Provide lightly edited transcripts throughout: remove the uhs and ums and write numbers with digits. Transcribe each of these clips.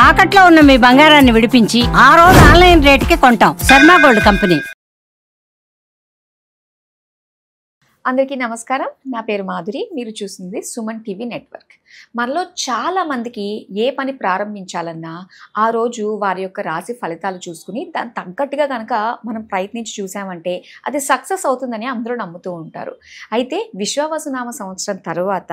తాకట్లో ఉన్న మీ బంగారాన్ని విడిపించి ఆ రోజు ఆన్లైన్ రేటుకి కొంటాం. Sharma gold company. అందరికీ నమస్కారం. నా పేరు మాధురి. మీరు చూస్తుంది సుమన్ టీవీ నెట్వర్క్. మనలో చాలా మందికి ఏ పని ప్రారంభించాలన్నా ఆ రోజు వారి యొక్క రాశి ఫలితాలు చూసుకుని దాని తగ్గట్టుగా కనుక మనం ప్రయత్నించి చూసామంటే అది సక్సెస్ అవుతుందని అందరూ నమ్ముతూ ఉంటారు. అయితే విశ్వావసునామ సంవత్సరం తర్వాత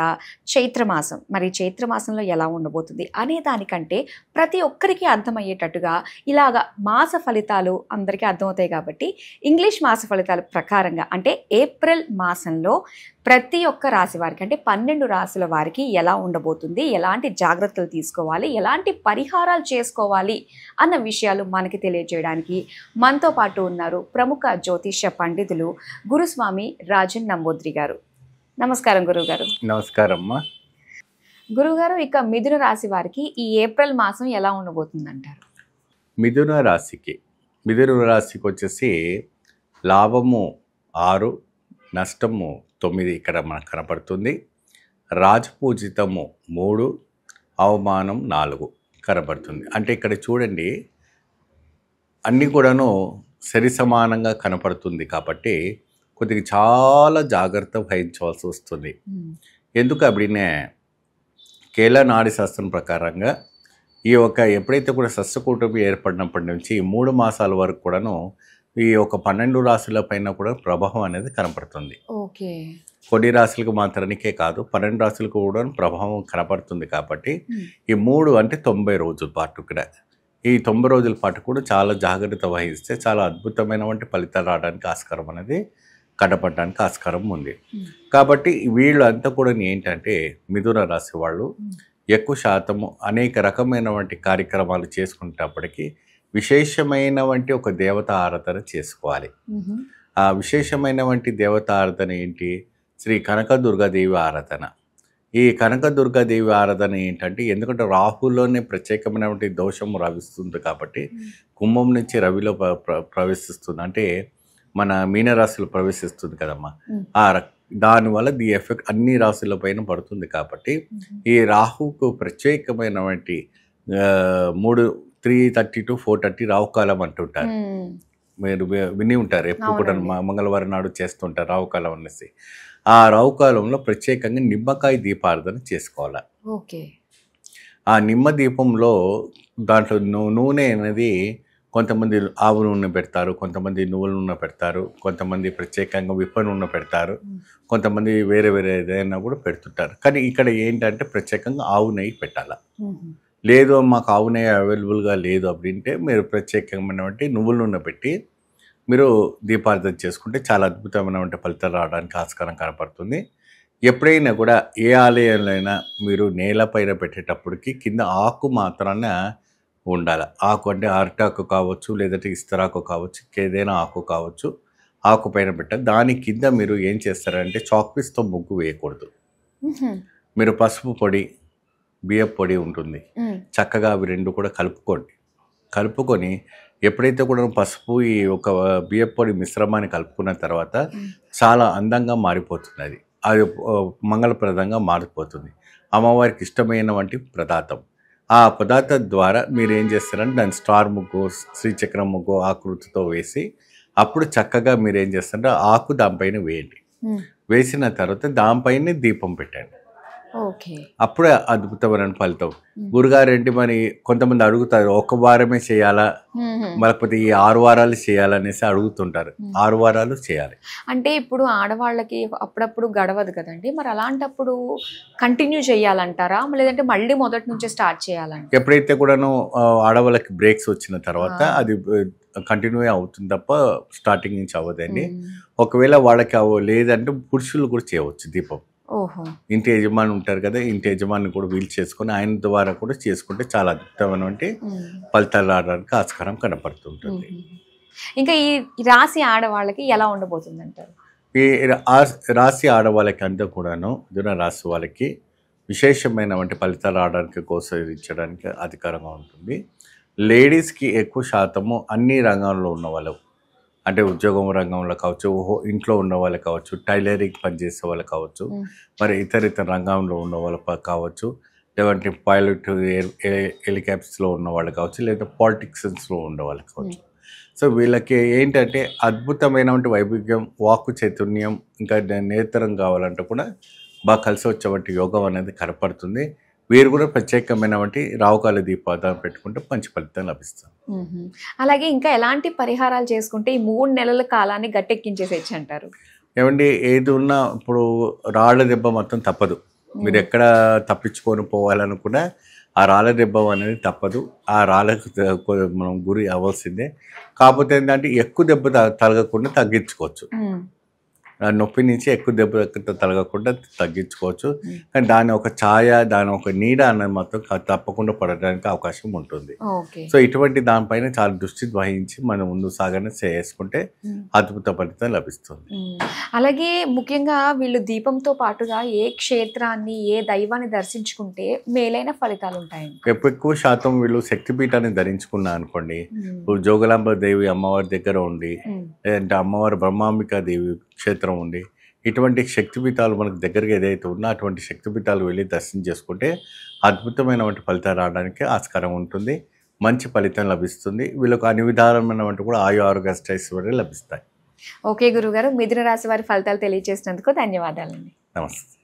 చైత్రమాసం, మరి చైత్రమాసంలో ఎలా ఉండబోతుంది అనే దానికంటే ప్రతి ఒక్కరికి అర్థమయ్యేటట్టుగా ఇలాగా మాస ఫలితాలు అందరికీ అర్థమవుతాయి కాబట్టి ఇంగ్లీష్ మాస ఫలితాల ప్రకారంగా అంటే ఏప్రిల్ మాసంలో ప్రతి ఒక్క రాశి వారికి అంటే 12 రాశుల వారికి ఎలా ఉండబోతుంది, ఎలాంటి జాగ్రత్తలు తీసుకోవాలి, ఎలాంటి పరిహారాలు చేసుకోవాలి అన్న విషయాలు మనకి తెలియజేయడానికి మనతో పాటు ఉన్నారు ప్రముఖ జ్యోతిష్య పండితులు గురుస్వామి రాజన్ నంబూద్రి గారు. నమస్కారం గురువుగారు. నమస్కారం అమ్మా. గురువుగారు, ఇక మిథున రాశి వారికి ఈ ఏప్రిల్ మాసం ఎలా ఉండబోతుంది అంటారు? మిథున రాశికి వచ్చేసి లాభము 6, నష్టము 9 ఇక్కడ మనకు కనపడుతుంది. రాజపూజితము 3, అవమానం 4 కనపడుతుంది. అంటే ఇక్కడ చూడండి అన్నీ కూడాను సరి సమానంగా కనపడుతుంది కాబట్టి కొద్దిగా చాలా జాగ్రత్త వహించవలసి వస్తుంది. ఎందుకు అప్పుడే కేరళ నాడి శాస్త్రం ప్రకారంగా ఈ ఎప్పుడైతే కూడా షష్ఠకూటమి ఏర్పడినప్పటి నుంచి 3 మాసాల వరకు కూడాను ఈ 12 రాశుల పైన కూడా ప్రభావం అనేది కనపడుతుంది. ఓకే. కొన్ని రాశులకు మాత్రానికే కాదు 12 రాశులకు కూడా ప్రభావం కనపడుతుంది కాబట్టి ఈ 3 అంటే 90 రోజుల పాటు కూడా ఈ 90 రోజుల పాటు కూడా చాలా జాగ్రత్త వహిస్తే చాలా అద్భుతమైనటువంటి ఫలితాలు రావడానికి ఆస్కారం అనేది కనపడడానికి ఆస్కారం ఉంది. కాబట్టి వీళ్ళంతా కూడా ఏంటంటే మిథున రాశి వాళ్ళు ఎక్కువ శాతము అనేక రకమైనటువంటి కార్యక్రమాలు చేసుకునేటప్పటికీ విశేషమైనటువంటి ఒక దేవత ఆరాధన చేసుకోవాలి. ఆ విశేషమైనటువంటి దేవత ఆరాధన ఏంటి? శ్రీ కనకదుర్గాదేవి ఆరాధన. ఈ కనకదుర్గాదేవి ఆరాధన ఏంటంటే ఎందుకంటే రాహులోనే ప్రత్యేకమైనటువంటి దోషము రవిస్తుంది కాబట్టి కుంభం నుంచి రవిలో ప్రవేశిస్తుంది, అంటే మన మీనరాశిలో ప్రవేశిస్తుంది కదమ్మా. దానివల్ల ది ఎఫెక్ట్ అన్ని రాశుల పైన పడుతుంది కాబట్టి ఈ రాహుకు ప్రత్యేకమైనటువంటి 3:30 to 4:30 రావుకాలం అంటుంటారు. మీరు విని ఉంటారు, ఎప్పుడు కూడా మంగళవారం నాడు చేస్తుంటారు రావుకాలం అనేసి. ఆ రావుకాలంలో ప్రత్యేకంగా నిమ్మకాయ దీపారాధన చేసుకోవాలి. ఆ నిమ్మ దీపంలో దాంట్లో నూనె అనేది కొంతమంది ఆవు నూనె పెడతారు, కొంతమంది నువ్వుల నూనె పెడతారు, కొంతమంది ప్రత్యేకంగా విప్ప నూనె పెడతారు, కొంతమంది వేరే ఏదైనా కూడా పెడుతుంటారు. కానీ ఇక్కడ ఏంటంటే ప్రత్యేకంగా ఆవు నెయ్యి పెట్టాలి. లేదు మాకు ఆవు నెయ్యి అవైలబుల్గా లేదు அப்படிంటే మీరు ప్రత్యేకమైనటువంటి నువ్వుల నూనె పెట్టి మీరు దీపారాధన చేసుకుంటే చాలా అద్భుతమైనటువంటి ఫలితాలు రావడానికి ఆస్కారం కనపడుతుంది. ఎప్పుడైనా కూడా ఏ ఆలయంలో అయినా మీరు నేలపైన పెట్టేటప్పటికి కింద ఆకు మాత్రాన ఉండాలి. ఆకు అంటే అరటాకు కావచ్చు, లేదంటే ఇస్తరాకు కావచ్చు, ఏదైనా ఆకు కావచ్చు, ఆకు పైన పెట్టాలి. దాని కింద మీరు ఏం చేస్తారంటే చాక్పీస్తో ముగ్గు వేయకూడదు. మీరు పసుపు పొడి, బియ్యం పొడి ఉంటుంది, చక్కగా అవి 2 కూడా కలుపుకొని ఎప్పుడైతే కూడా పసుపు ఈ బియ్యం పొడి మిశ్రమాన్ని కలుపుకున్న తర్వాత చాలా అందంగా మారిపోతుంది. అది మంగళప్రదంగా మారిపోతుంది. అమ్మవారికి ఇష్టమైనటువంటి పదార్థం. ఆ పదార్థం ద్వారా మీరు ఏం చేస్తారంటే దాని స్టార్ ముగ్గు, శ్రీచక్రం ముగ్గు ఆకృతితో వేసి అప్పుడు చక్కగా మీరు ఏం చేస్తారంటే ఆకు దానిపైన వేయండి. వేసిన తర్వాత దానిపైన దీపం పెట్టండి. అప్పుడే అద్భుతమైన ఫలితం. గురుగారు ఏంటి మరి కొంతమంది అడుగుతారు, 1 వారమే చేయాలా లేకపోతే ఈ 6 వారాలు చేయాలనేసి అడుగుతుంటారు. 6 వారాలు చేయాలి. అంటే ఇప్పుడు ఆడవాళ్ళకి అప్పుడప్పుడు గడవదు కదండి, మరి అలాంటప్పుడు కంటిన్యూ చేయాలంటారా లేదంటే మళ్ళీ మొదటి నుంచి స్టార్ట్ చేయాలంట? ఎప్పుడైతే కూడాను ఆడవాళ్ళకి బ్రేక్స్ వచ్చిన తర్వాత అది కంటిన్యూ అవుతుంది తప్ప స్టార్టింగ్ నుంచి అవ్వదండి. ఒకవేళ వాళ్ళకి లేదంటే పురుషులు కూడా చేయవచ్చు దీపం. ఇంటి యజమాని ఉంటారు కదా, ఇంటి యజమాని కూడా వీలు చేసుకుని ఆయన ద్వారా కూడా చేసుకుంటే చాలా అద్భుతమైనటువంటి ఫలితాలు రావడానికి ఆస్కారం కనపడుతుంటుంది. ఇంకా ఈ రాశి ఆడవాళ్ళకి ఎలా ఉండబోతుంది అంటారు? ఈ రాశి ఆడవాళ్ళకి అంతా కూడాను మిథున రాశి వాళ్ళకి విశేషమైనటువంటి ఫలితాలు రావడానికి ప్రోత్సహించడానికి అధికారంగా ఉంటుంది. లేడీస్కి ఎక్కువ శాతము అన్ని రంగాల్లో ఉన్న వాళ్ళు, అంటే ఉద్యోగం రంగంలో కావచ్చు, ఇంట్లో ఉన్న వాళ్ళు కావచ్చు, టైలరింగ్ పనిచేసే వాళ్ళు కావచ్చు, మరి ఇతర రంగంలో ఉన్న వాళ్ళు కావచ్చు, లేదంటే పైలట్ హెలికాప్టర్స్లో ఉన్న వాళ్ళు కావచ్చు, లేదా పాలిటిక్స్లో ఉన్న వాళ్ళు కావచ్చు. సో వీళ్ళకి ఏంటంటే అద్భుతమైనటువంటి వైవిధ్యం, వాక్కు చైతన్యం, ఇంకా నేతరం కావాలంటే కూడా బాగా కలిసి వచ్చేటువంటి యోగం అనేది కనపడుతుంది. వీరు కూడా ప్రత్యేకమైనటువంటి రావుకాల దీపారాధన పెట్టుకుంటే మంచి ఫలితం లభిస్తుంది. అలాగే ఇంకా ఎలాంటి పరిహారాలు చేసుకుంటే ఈ 3 నెలల కాలాన్ని గట్టెక్కించేసేయచ్చు అంటారు? ఏమండి, ఏది ఉన్నా ఇప్పుడు రాళ్ళ దెబ్బ మొత్తం తప్పదు. మీరు ఎక్కడ తప్పించుకొని పోవాలనుకున్నా ఆ రాళ్ళ దెబ్బ అనేది తప్పదు. ఆ రాళ్ళకు మనం గురి అవ్వాల్సిందే. కాకపోతే ఏంటంటే ఎక్కువ దెబ్బ తలగకుండా తగ్గించుకోవచ్చు. నొప్పి నుంచి ఎక్కువ దెబ్బ తలగకుండా తగ్గించుకోవచ్చు. కానీ దాని ఒక ఛాయ, దాని ఒక నీడ అనేది మాత్రం తప్పకుండా పడడానికి అవకాశం ఉంటుంది. సో ఇటువంటి దానిపైన చాలా దృష్టి వహించి మనం ముందు సాగనే చేసుకుంటే అద్భుత ఫలితం లభిస్తుంది. అలాగే ముఖ్యంగా వీళ్ళు దీపంతో పాటుగా ఏ క్షేత్రాన్ని, ఏ దైవాన్ని దర్శించుకుంటే మేలైన ఫలితాలు ఉంటాయండి? ఎక్కువ శాతం వీళ్ళు శక్తిపీఠాన్ని ధరించుకున్నా అనుకోండి, జోగులాంబ దేవి అమ్మవారి దగ్గర ఉండి, లేదంటే అమ్మవారి బ్రహ్మాంబికా దేవి క్షేత్రం ఉండి, ఇటువంటి శక్తిపీఠాలు మనకు దగ్గరగా ఏదైతే ఉన్నా అటువంటి శక్తిపీఠాలు వెళ్ళి దర్శనం చేసుకుంటే అద్భుతమైనటువంటి ఫలితాలు రావడానికి ఆస్కారం ఉంటుంది. మంచి ఫలితం లభిస్తుంది. వీళ్ళకు అన్ని విధాలమైనటువంటి కూడా ఆరోగ్య ఐశ్వర్యాలు లభిస్తాయి. ఓకే గురుగారు, మిథున రాశి వారి ఫలితాలు తెలియజేసినందుకు ధన్యవాదాలండి. నమస్తే.